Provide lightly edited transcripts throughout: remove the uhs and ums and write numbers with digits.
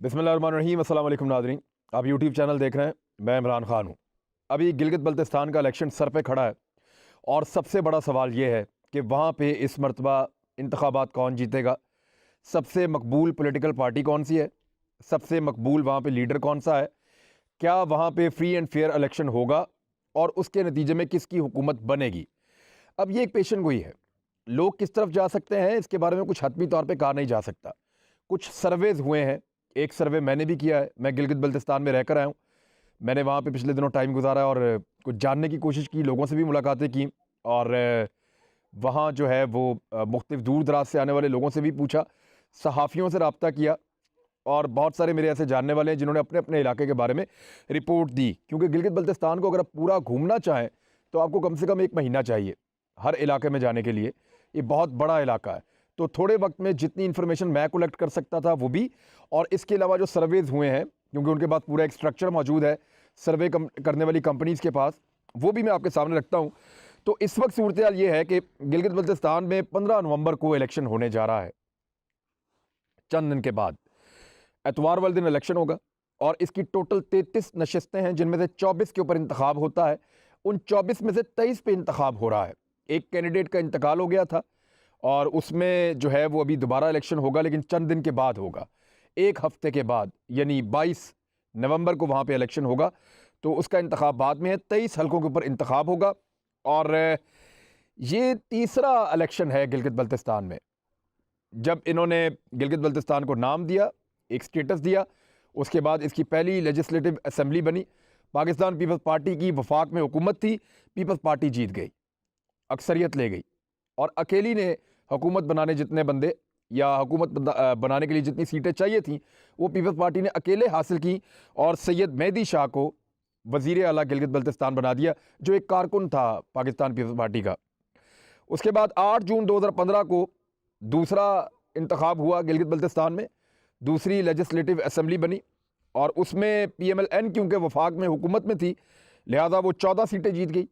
बिस्मिल्लाहिर्रहमानिर्रहीम। अस्सलाम वालेकुम नाज़रीन, आप यूट्यूब चैनल देख रहे हैं। मैं इमरान खान हूँ। अभी गिलगित बल्तिस्तान का इलेक्शन सर पे खड़ा है और सबसे बड़ा सवाल ये है कि वहाँ पे इस मरतबा इंतखाबात कौन जीतेगा, सबसे मकबूल पॉलिटिकल पार्टी कौन सी है, सबसे मकबूल वहाँ पे लीडर कौन सा है, क्या वहाँ पे फ्री एंड फेयर इलेक्शन होगा और उसके नतीजे में किसकी हुकूमत बनेगी। अब ये एक पेशन गोई है, लोग किस तरफ जा सकते हैं इसके बारे में कुछ हतमी तौर पे कहा नहीं जा सकता। कुछ सर्वेज हुए हैं, एक सर्वे मैंने भी किया है, मैं गिलगित बल्तिस्तान में रहकर आया हूँ। मैंने वहाँ पे पिछले दिनों टाइम गुजारा और कुछ जानने की कोशिश की, लोगों से भी मुलाकातें की और वहाँ जो है वो मुख्तलिफ दूर दराज से आने वाले लोगों से भी पूछा, सहाफ़ियों से रब्ता किया और बहुत सारे मेरे ऐसे जानने वाले हैं जिन्होंने अपने अपने इलाके के बारे में रिपोर्ट दी। क्योंकि गिलगित बल्तिस्तान को अगर आप पूरा घूमना चाहें तो आपको कम से कम 1 महीना चाहिए हर इलाके में जाने के लिए। ये बहुत बड़ा इलाका है, तो थोड़े वक्त में जितनी इन्फॉर्मेशन मैं कलेक्ट कर सकता था वो भी, और इसके अलावा जो सर्वेज हुए हैं क्योंकि उनके पास पूरा एक स्ट्रक्चर मौजूद है सर्वे करने वाली कंपनीज़ के पास, वो भी मैं आपके सामने रखता हूँ। तो इस वक्त सूरत हाल ये है कि गिलगित बल्तिस्तान में 15 नवंबर को इलेक्शन होने जा रहा है। चंद दिन के बाद एतवार वाले दिन इलेक्शन होगा और इसकी टोटल 33 नशस्तें हैं, जिनमें से 24 के ऊपर इंतखाब होता है। उन 24 में से 23 पे इंतखाब हो रहा है। एक कैंडिडेट का इंतकाल हो गया था और उसमें जो है वो अभी दोबारा इलेक्शन होगा, लेकिन चंद दिन के बाद होगा, 1 हफ्ते के बाद, यानी 22 नवंबर को वहाँ पे इलेक्शन होगा। तो उसका इंतखाब बाद में है, 23 हलकों के ऊपर इंतखाब होगा और ये तीसरा इलेक्शन है गिलगित बल्तिस्तान में। जब इन्होंने गिलगित बल्तिस्तान को नाम दिया, एक स्टेटस दिया, उसके बाद इसकी पहली लेजिस्लेटिव असम्बली बनी। पाकिस्तान पीपल्स पार्टी की वफाक में हुकूमत थी, पीपल्स पार्टी जीत गई, अक्सरियत ले गई और अकेली ने हुकूमत बनाने जितने बंदे या हुकूमत बनाने के लिए जितनी सीटें चाहिए थी वो पीपल्स पार्टी ने अकेले हासिल की और सैयद मेहदी शाह को वज़ीर आला गिलगित बल्तिस्तान बना दिया, जो एक कारकुन था पाकिस्तान पीपल्स पार्टी का। उसके बाद 8 जून 2015 को दूसरा इंतखाब हुआ गिलगित बल्तिस्तान में, दूसरी लेजिस्लेटिव असम्बली बनी और उसमें PMLN क्योंकि वफाक में हुकूमत में थी लिहाजा वो 14 सीटें जीत गई।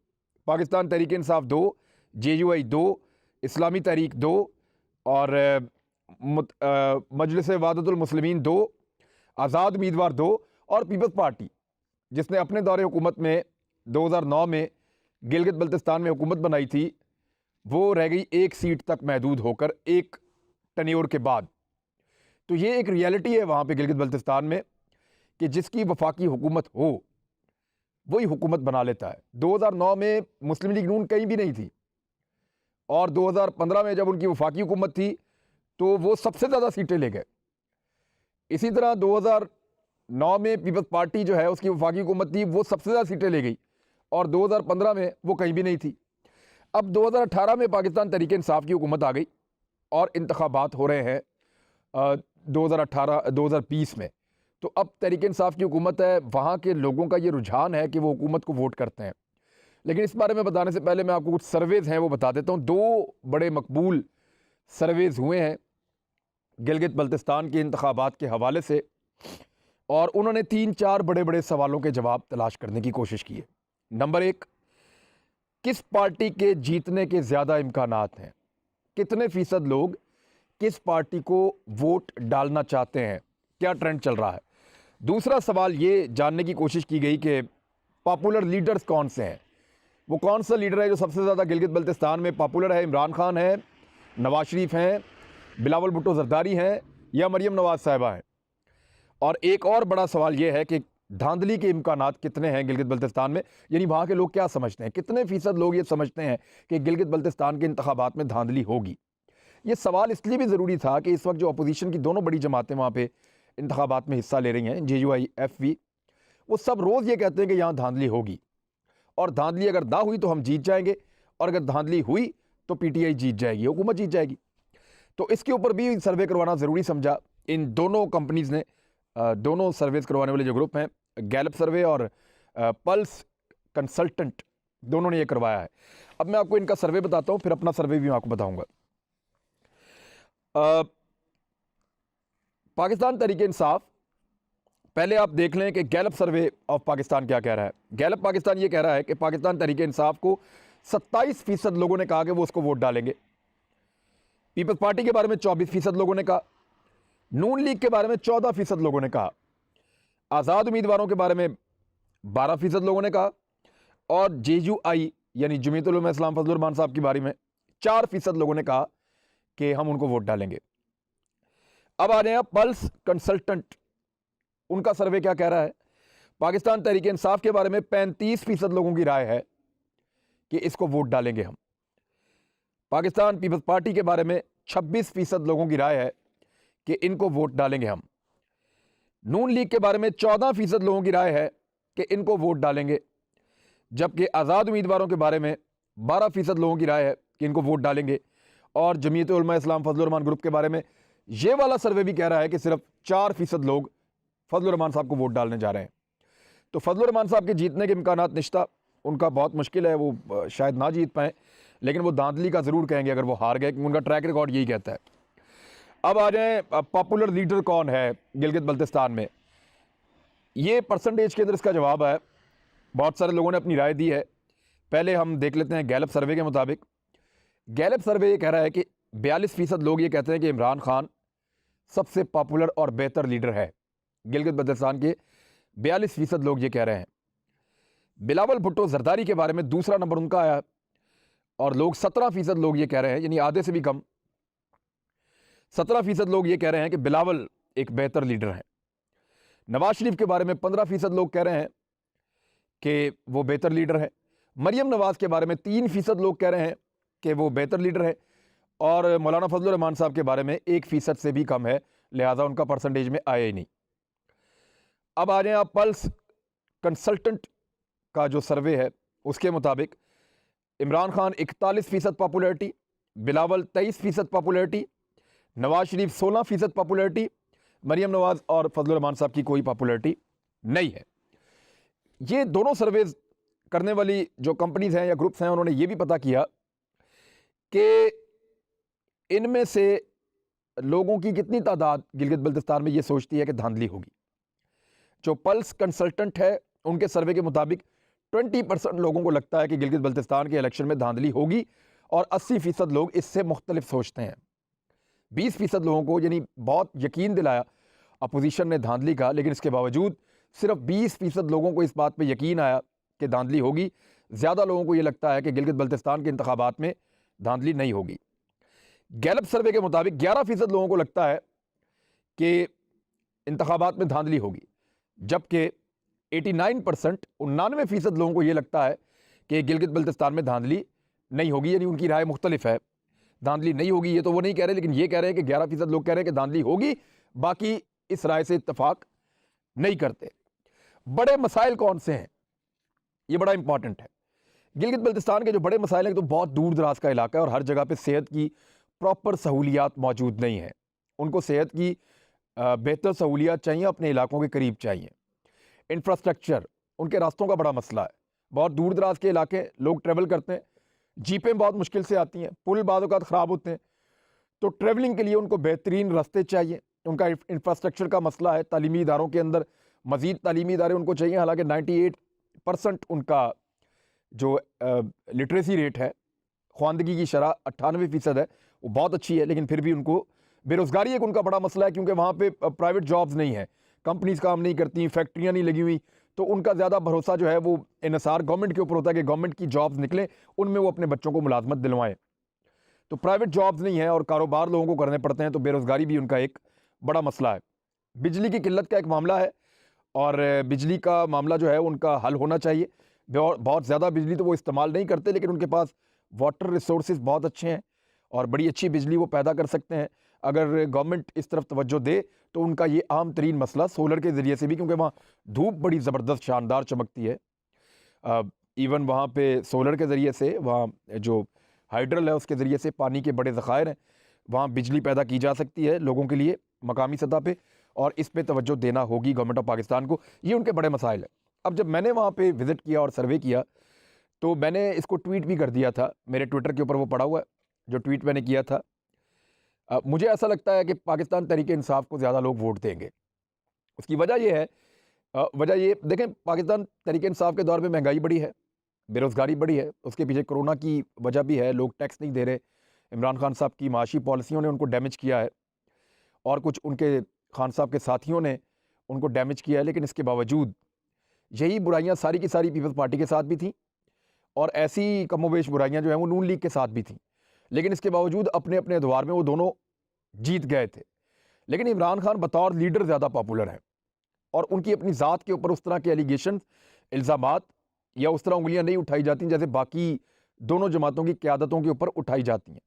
पाकिस्तान तहरीक इंसाफ 2, JUI 2, इस्लामी तहरीक 2 और मजलिस वहदतुल मुस्लिमीन 2, आज़ाद उम्मीदवार 2 और पीपल्स पार्टी जिसने अपने दौरे हुकूमत में 2009 में गिलगित बल्तिस्तान में हुकूमत बनाई थी, वो रह गई 1 सीट तक महदूद होकर एक टन्योर के बाद। तो ये एक रियलिटी है वहाँ पे गिलगित बल्तिस्तान में कि जिसकी वफाकी हुकूमत हो वही हुकूमत बना लेता है। 2009 में मुस्लिम लीग नून कहीं भी नहीं थी और 2015 में जब उनकी वफाकी हुकूमत थी तो वो सबसे ज़्यादा सीटें ले गए। इसी तरह 2009 में पीपल्स पार्टी जो है उसकी वफाकी हुकूमत थी, वो सबसे ज़्यादा सीटें ले गई और 2015 में वो कहीं भी नहीं थी। अब 2018 में पाकिस्तान तहरीक इंसाफ की हुकूमत आ गई और इंतखाबात हो रहे हैं 2020 में। तो अब तहरीक इंसाफ की हुकूमत है, वहाँ के लोगों का ये रुझान है कि वो हुकूमत को वोट करते हैं। लेकिन इस बारे में बताने से पहले मैं आपको कुछ सर्वेज़ हैं वो बता देता हूँ। 2 बड़े मकबूल सर्वेज़ हुए हैं गिलगित बल्तिस्तान के इंतखाबात के हवाले से और उन्होंने 3-4 बड़े बड़े सवालों के जवाब तलाश करने की कोशिश की है। नंबर 1, किस पार्टी के जीतने के ज़्यादा इम्कानात हैं, कितने फ़ीसद लोग किस पार्टी को वोट डालना चाहते हैं, क्या ट्रेंड चल रहा है। दूसरा सवाल ये जानने की कोशिश की गई कि पॉपुलर लीडर्स कौन से हैं, वो कौन सा लीडर है जो सबसे ज़्यादा गिलगित बल्तिस्तान में पॉपुलर है। इमरान खान है, नवाज शरीफ हैं, बिलावल भुट्टो जरदारी हैं या मरियम नवाज साहिबा हैं। और एक और बड़ा सवाल ये है कि धांधली के इम्कानात कितने हैं गिलगित बल्तिस्तान में, यानी वहाँ के लोग क्या समझते हैं, कितने फ़ीसद लोग ये समझते हैं कि गिलगित बल्तिस्तान के इंतखाबात में धांधली होगी। ये सवाल इसलिए भी ज़रूरी था कि इस वक्त जो अपोजिशन की दोनों बड़ी जमातें वहाँ पे इंतखाबात में हिस्सा ले रही हैं, JUI FV, वो सब रोज़ ये कहते हैं कि यहाँ धांधली होगी और धांधली अगर ना हुई तो हम जीत जाएंगे और अगर धांधली हुई तो PTI जीत जाएगी, हुकूमत जीत जाएगी। तो इसके ऊपर भी सर्वे करवाना ज़रूरी समझा इन दोनों कंपनीज़ ने। दोनों सर्वेस करवाने वाले जो ग्रुप हैं, गैलप सर्वे और पल्स कंसल्टेंट, दोनों ने ये करवाया है। अब मैं आपको इनका सर्वे बताता हूँ, फिर अपना सर्वे भी मैं आपको बताऊँगा। पाकिस्तान तहरीक इंसाफ, पहले आप देख लें कि गैलप सर्वे ऑफ पाकिस्तान क्या कह रहा है। गैलप पाकिस्तान ये कह रहा है कि पाकिस्तान तहरीक इंसाफ को 27% लोगों ने कहा कि वो उसको वोट डालेंगे। पीपल्स पार्टी के बारे में 24% लोगों ने कहा, नून लीग के बारे में 14% लोगों ने कहा, आज़ाद उम्मीदवारों के बारे में 12% लोगों ने कहा, और JUI यानी जमीयतुल उलमा इस्लाम फजलुर रहमान साहब के बारे में 4% लोगों ने कहा कि हम उनको वोट डालेंगे। अब आ जाए पल्स कंसल्टेंट, उनका सर्वे क्या कह रहा है। पाकिस्तान तहरीक इंसाफ के बारे में 35% लोगों की राय है कि इसको वोट डालेंगे हम। पाकिस्तान पीपल्स पार्टी के बारे में 26% लोगों की राय है कि इनको वोट डालेंगे हम। नून लीग के बारे में 14% लोगों की राय है कि इनको वोट डालेंगे, जबकि आज़ाद उम्मीदवारों के बारे में 12% लोगों की राय है कि इनको वोट डालेंगे। और जमीयत उलमा इस्लाम फजलुर रहमान ग्रुप के बारे में ये वाला सर्वे भी कह रहा है कि सिर्फ 4% लोग फजलुर रहमान साहब को वोट डालने जा रहे हैं। तो फजलुर रहमान साहब के जीतने के इम्कानात निश्ता, उनका बहुत मुश्किल है, वो शायद ना जीत पाएँ, लेकिन वो धांधली का ज़रूर कहेंगे अगर वो हार गए, क्योंकि उनका ट्रैक रिकॉर्ड यही कहता है। अब आ जाए पॉपुलर लीडर कौन है गिलगित बल्तिस्तान में। ये परसेंटेज के अंदर इसका जवाब है, बहुत सारे लोगों ने अपनी राय दी है। पहले हम देख लेते हैं गैलप सर्वे के मुताबिक। गैलप सर्वे ये कह रहा है कि 42% लोग ये कहते हैं कि इमरान खान सबसे पॉपुलर और बेहतर लीडर है। गिलगित बल्तिस्तान के 42% लोग ये कह रहे हैं। बिलावल भुट्टो जरदारी के बारे में दूसरा नंबर उनका आया, और लोग 17% लोग ये कह रहे हैं, यानी आधे से भी कम, 17% लोग ये कह रहे हैं कि बिलावल एक बेहतर लीडर है। नवाज शरीफ के बारे में 15% लोग कह रहे हैं कि वो बेहतर लीडर है। मरियम नवाज के बारे में 3% लोग कह रहे हैं कि वो बेहतर लीडर है, और मौलाना फजलुर रहमान साहब के बारे में 1% से भी कम है, लिहाजा उनका परसेंटेज में आया ही नहीं। अब आ जाए आप पल्स कंसल्टेंट का जो सर्वे है, उसके मुताबिक Imran Khan 41% popularity, Bilawal 23% popularity, Nawaz Sharif 16% popularity, Maryam Nawaz और फजलुर रहमान साहब की कोई पॉपुलैरिटी नहीं है। ये दोनों सर्वेज करने वाली जो कंपनीज हैं या ग्रुप्स हैं, उन्होंने ये भी पता किया कि इनमें से लोगों की कितनी तादाद गिलगित बल्तिस्तान में ये सोचती है कि धांधली होगी। जो पल्स कंसल्टेंट है, उनके सर्वे के मुताबिक 20% लोगों को लगता है कि गिलगित बल्तिस्तान के इलेक्शन में धांधली होगी, और 80% लोग इससे मुख्तलिफ सोचते हैं। 20% लोगों को, यानी बहुत यकीन दिलाया अपोजिशन ने धांधली का, लेकिन इसके बावजूद सिर्फ 20% लोगों को इस बात पे यकीन आया कि धांधली होगी। ज़्यादा लोगों को ये लगता है कि गिलगित बल्तिस्तान के इंतखाबात में धांधली नहीं होगी। गैलप सर्वे के मुताबिक 11% लोगों को लगता है कि इंतखाबात में धांधली होगी, जबकि 89% 99% लोगों को ये लगता है कि गिलगित बल्तिस्तान में धांधली नहीं होगी, यानी उनकी राय मुख्तलिफ है। धांधली नहीं होगी ये तो वो नहीं कह रहे, लेकिन ये कह रहे हैं कि 11% लोग कह रहे हैं कि धांधली होगी, बाकी इस राय से इत्तेफाक नहीं करते। बड़े मसाइल कौन से हैं, ये बड़ा इंपॉर्टेंट है। गिलगित बल्तिस्तान के जो बड़े मसाइल हैं, तो बहुत दूर दराज का इलाका है और हर जगह पे सेहत की प्रॉपर सहूलियात मौजूद नहीं है। उनको सेहत की बेहतर सहूलियात चाहिए, अपने इलाकों के करीब चाहिए। इंफ्रास्ट्रक्चर, उनके रास्तों का बड़ा मसला है। बहुत दूर दराज के इलाके, लोग ट्रेवल करते हैं, जीपें बहुत मुश्किल से आती हैं, पुल बाद औक़ात ख़राब होते हैं, तो ट्रेवलिंग के लिए उनको बेहतरीन रास्ते चाहिए। उनका इंफ्रास्ट्रक्चर का मसला है। तालीमी इदारों के अंदर मज़ीद तालीमी इदारे उनको चाहिए, हालांकि 98% उनका जो लिटरेसी रेट है, ख्वानदगी की शरह 98% है, वो बहुत अच्छी है, लेकिन फिर भी उनको बेरोज़गारी एक उनका बड़ा मसला है, क्योंकि वहाँ पे प्राइवेट जॉब्स नहीं है, कंपनीज़ काम नहीं करती, फैक्ट्रियाँ नहीं लगी हुई, तो उनका ज़्यादा भरोसा जो है वो इन्हिसार गवर्नमेंट के ऊपर होता है कि गवर्नमेंट की जॉब्स निकलें, उनमें वो अपने बच्चों को मुलाजमत दिलवाएं। तो प्राइवेट जॉब्स नहीं है और कारोबार लोगों को करने पड़ते हैं, तो बेरोज़गारी भी उनका एक बड़ा मसला है। बिजली की किल्लत का एक मामला है, और बिजली का मामला जो है उनका हल होना चाहिए। बहुत ज़्यादा बिजली तो वो इस्तेमाल नहीं करते, लेकिन उनके पास वाटर रिसोर्सेज बहुत अच्छे हैं और बड़ी अच्छी बिजली वो पैदा कर सकते हैं। अगर गवर्नमेंट इस तरफ तवज्जो दे तो उनका ये आम तरीन मसला सोलर के ज़रिए से भी, क्योंकि वहाँ धूप बड़ी ज़बरदस्त शानदार चमकती है, इवन वहाँ पे सोलर के ज़रिए से, वहाँ जो हाइड्रल है उसके ज़रिए से पानी के बड़े ज़खायर हैं, वहाँ बिजली पैदा की जा सकती है लोगों के लिए मकामी सतह पे, और इस पे तवज्जो देना होगी गवर्नमेंट ऑफ पाकिस्तान को। ये उनके बड़े मसाइल हैं। अब जब मैंने वहाँ पे विज़िट किया और सर्वे किया, तो मैंने इसको ट्वीट भी कर दिया था, मेरे ट्विटर के ऊपर वो पड़ा हुआ है जो ट्वीट मैंने किया था। मुझे ऐसा लगता है कि पाकिस्तान तहरीक इंसाफ को ज़्यादा लोग वोट देंगे। उसकी वजह ये है, वजह ये देखें, पाकिस्तान तहरीक इंसाफ के दौर में महंगाई बड़ी है, बेरोज़गारी बड़ी है, उसके पीछे कोरोना की वजह भी है, लोग टैक्स नहीं दे रहे, इमरान खान साहब की माशी पॉलिसियों ने उनको डैमेज किया है, और कुछ उनके खान साहब के साथियों ने उनको डैमेज किया है, लेकिन इसके बावजूद यही बुराइयां सारी की सारी पीपल्स पार्टी के साथ भी थी और ऐसी कमोबेश बुराइयां जो हैं वो नून लीग के साथ भी थी। लेकिन इसके बावजूद अपने अपने अदवार में वो दोनों जीत गए थे। लेकिन इमरान खान बतौर लीडर ज़्यादा पॉपुलर है और उनकी अपनी ज़ात के ऊपर उस तरह के एलिगेशन, इल्ज़ामात या उस तरह उंगलियां नहीं उठाई जाती जैसे बाकी दोनों जमातों की क़यादतों के ऊपर उठाई जाती हैं।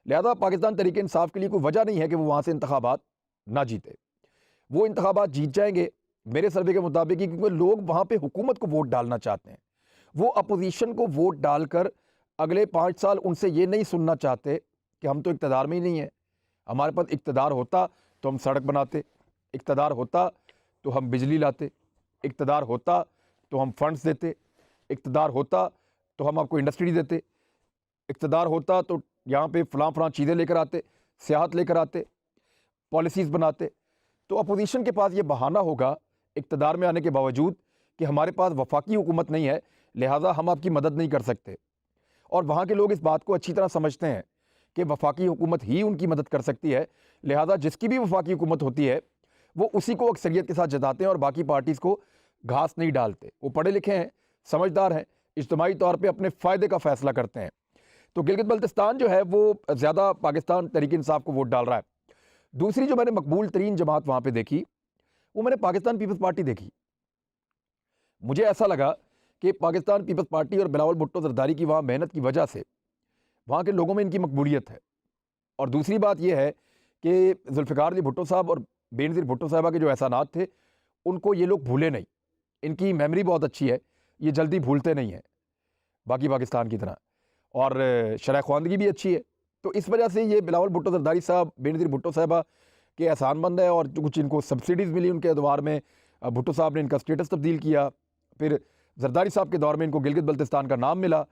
लिहाजा पाकिस्तान तहरीक इंसाफ के लिए कोई वजह नहीं है कि वो वहाँ से इंतखाबात ना जीते। वो इंतखाबात जीत जाएंगे मेरे सर्वे के मुताबिक, क्योंकि लोग वहाँ पे हुकूमत को वोट डालना चाहते हैं। वो अपोजिशन को वोट डालकर अगले 5 साल उनसे ये नहीं सुनना चाहते कि हम तो इक़्तिदार में ही नहीं है, हमारे पास इक़्तिदार होता तो हम सड़क बनाते, इक़्तिदार होता तो हम बिजली लाते, इक़्तिदार होता तो हम फंड्स देते, इक़्तिदार होता तो हम आपको इंडस्ट्री देते, इक़्तिदार होता तो यहाँ पे फ़लाँ चीज़ें लेकर आते, सियाहत लेकर आते, पॉलिसीज़ बनाते। तो अपोजिशन के पास ये बहाना होगा इक़्तिदार में आने के बावजूद कि हमारे पास वफाकी हुकूमत नहीं है, लिहाजा हम आपकी मदद नहीं कर सकते। और वहाँ के लोग इस बात को अच्छी तरह समझते हैं कि वफाकी हुकूमत ही उनकी मदद कर सकती है, लिहाजा जिसकी भी वफाकी हुकूमत होती है वो उसी को अक्सरियत के साथ जताते हैं और बाकी पार्टीज़ को घास नहीं डालते। वो पढ़े लिखे हैं, समझदार हैं, इज्तिमाई तौर पर अपने फ़ायदे का फ़ैसला करते हैं। तो गिलगित बल्तिस्तान जो है वो ज़्यादा पाकिस्तान तहरीक इंसाफ को वोट डाल रहा है। दूसरी जो मैंने मकबूल तरीन जमात वहाँ पे देखी वो मैंने पाकिस्तान पीपल्स पार्टी देखी। मुझे ऐसा लगा कि पाकिस्तान पीपल्स पार्टी और बिलावल भुट्टो जरदारी की वहाँ मेहनत की वजह से वहाँ के लोगों में इनकी मकबूलियत है। और दूसरी बात यह है कि जुल्फ़िकार अली भुट्टो साहब और बेनज़ीर भुट्टो साहबा के जो एहसानात थे उनको ये लोग भूले नहीं। इनकी मेमोरी बहुत अच्छी है, ये जल्दी भूलते नहीं हैं बाकी पाकिस्तान की तरह, और शरह ख्वानदगी भी अच्छी है। तो इस वजह से ये बिलावल भुट्टो जरदारी साहब, बेनज़ीर भुट्टो साहबा के एहसानमंद है और जो कुछ इनको सब्सिडीज़ मिली उनके अदवार में भुट्टो साहब ने इनका स्टेटस तब्दील किया, फिर जरदारी साहब के दौर में इनको गिलगित बल्तिस्तान का नाम मिला।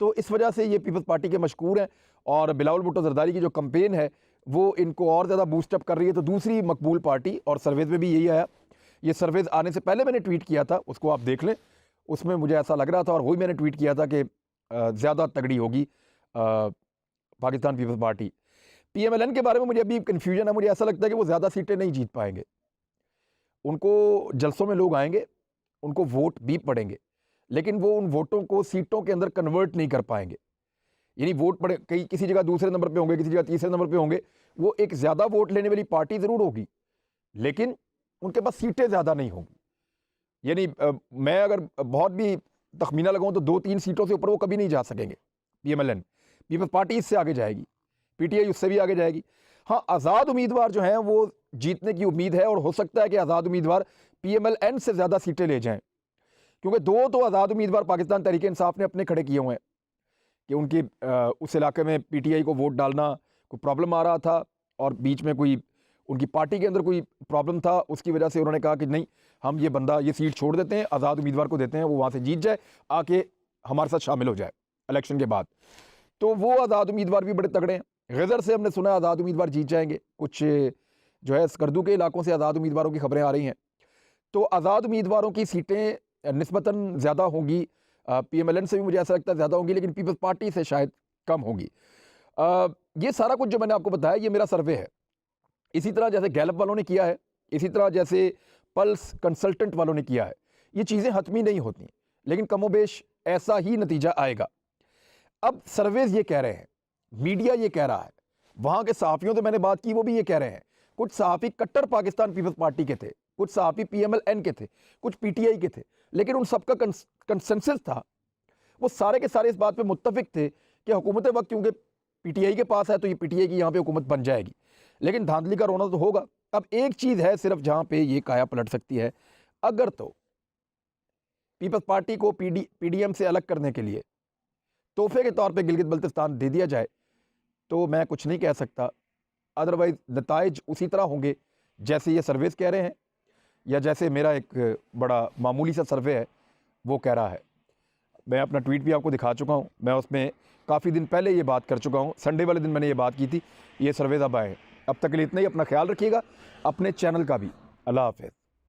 तो इस वजह से ये पीपल्स पार्टी के मशकूर हैं और बिलावल भुट्टो जरदारी की जो कैंपेन है वो इनको और ज़्यादा बूस्टअप कर रही है। तो दूसरी मकबूल पार्टी, और सर्वेज़ में भी यही आया। ये सर्वेज़ आने से पहले मैंने ट्वीट किया था, उसको आप देख लें, उसमें मुझे ऐसा लग रहा था और वही मैंने ट्वीट किया था कि ज़्यादा तगड़ी होगी पाकिस्तान पीपल्स पार्टी। PMLN के बारे में मुझे अभी कन्फ्यूजन है, मुझे ऐसा लगता है कि वो ज़्यादा सीटें नहीं जीत पाएंगे। उनको जलसों में लोग आएंगे, उनको वोट भी पड़ेंगे, लेकिन वो उन वोटों को सीटों के अंदर कन्वर्ट नहीं कर पाएंगे। यानी वोट पड़े, कहीं किसी जगह दूसरे नंबर पे होंगे, किसी जगह तीसरे नंबर पे होंगे। वो एक ज़्यादा वोट लेने वाली पार्टी ज़रूर होगी, लेकिन उनके पास सीटें ज़्यादा नहीं होंगी। यानी मैं अगर बहुत भी तखमीना लगाऊं तो 2-3 सीटों से ऊपर वो कभी नहीं जा सकेंगे। PMLN, पीपल्स पार्टी इससे आगे जाएगी, PTI उससे भी आगे जाएगी। हाँ, आज़ाद उम्मीदवार जो हैं वो जीतने की उम्मीद है और हो सकता है कि आज़ाद उम्मीदवार PMLN से ज़्यादा सीटें ले जाएं, क्योंकि 2 तो आज़ाद उम्मीदवार पाकिस्तान तहरीक इंसाफ ने अपने खड़े किए हुए हैं कि उनकी उस इलाके में PTI को वोट डालना कोई प्रॉब्लम आ रहा था और बीच में कोई उनकी पार्टी के अंदर कोई प्रॉब्लम था, उसकी वजह से उन्होंने कहा कि नहीं, हम ये बंदा ये सीट छोड़ देते हैं, आज़ाद उम्मीदवार को देते हैं, वो वहाँ से जीत जाए, आके हमारे साथ शामिल हो जाए इलेक्शन के बाद। तो वो आज़ाद उम्मीदवार भी बड़े तगड़े हैं। गज़र से हमने सुना आज़ाद उम्मीदवार जीत जाएंगे, कुछ जो है स्कर्दू के इलाकों से आज़ाद उम्मीदवारों की खबरें आ रही हैं। तो आज़ाद उम्मीदवारों की सीटें निस्बतन ज़्यादा होंगी, PMLN से भी मुझे ऐसा लगता है ज़्यादा होंगी, लेकिन पीपल्स पार्टी से शायद कम होंगी। ये सारा कुछ जो मैंने आपको बताया ये मेरा सर्वे है। इसी तरह जैसे गैलप वालों ने किया है, इसी तरह जैसे पल्स कंसल्टेंट वालों ने किया है। ये चीज़ें हतमी नहीं होती, लेकिन कमोबेश ऐसा ही नतीजा आएगा। अब सर्वेज ये कह रहे हैं, मीडिया ये कह रहा है, वहाँ के सहाफ़ियों से मैंने बात की, वो भी ये कह रहे हैं। कुछ सहाफ़ी कट्टर पाकिस्तान पीपल्स पार्टी के थे, कुछ सहाफ़ी PMLN के थे, कुछ PTI के थे, लेकिन उन सबका कंसेंसस था, वो सारे के सारे इस बात पे मुत्तफिक थे कि हुकूमत वक्त क्योंकि PTI के पास है तो ये PTI की यहाँ पे हुकूमत बन जाएगी, लेकिन धांधली का रोना तो होगा। अब एक चीज़ है सिर्फ जहाँ पे ये काया पलट सकती है, अगर तो पीपल्स पार्टी को PDM से अलग करने के लिए तोहफे के तौर पे गिलगित बल्तिस्तान दे दिया जाए तो मैं कुछ नहीं कह सकता। अदरवाइज़ नताइज उसी तरह होंगे जैसे ये सर्वेस कह रहे हैं या जैसे मेरा एक बड़ा मामूली सा सर्वे है वो कह रहा है। मैं अपना ट्वीट भी आपको दिखा चुका हूँ, मैं उसमें काफ़ी दिन पहले ये बात कर चुका हूँ, संडे वाले दिन मैंने ये बात की थी। ये सर्वेज अब आए। अब तक के लिए इतना ही, अपना ख्याल रखिएगा, अपने चैनल का भी। अल्लाह हाफ़िज़।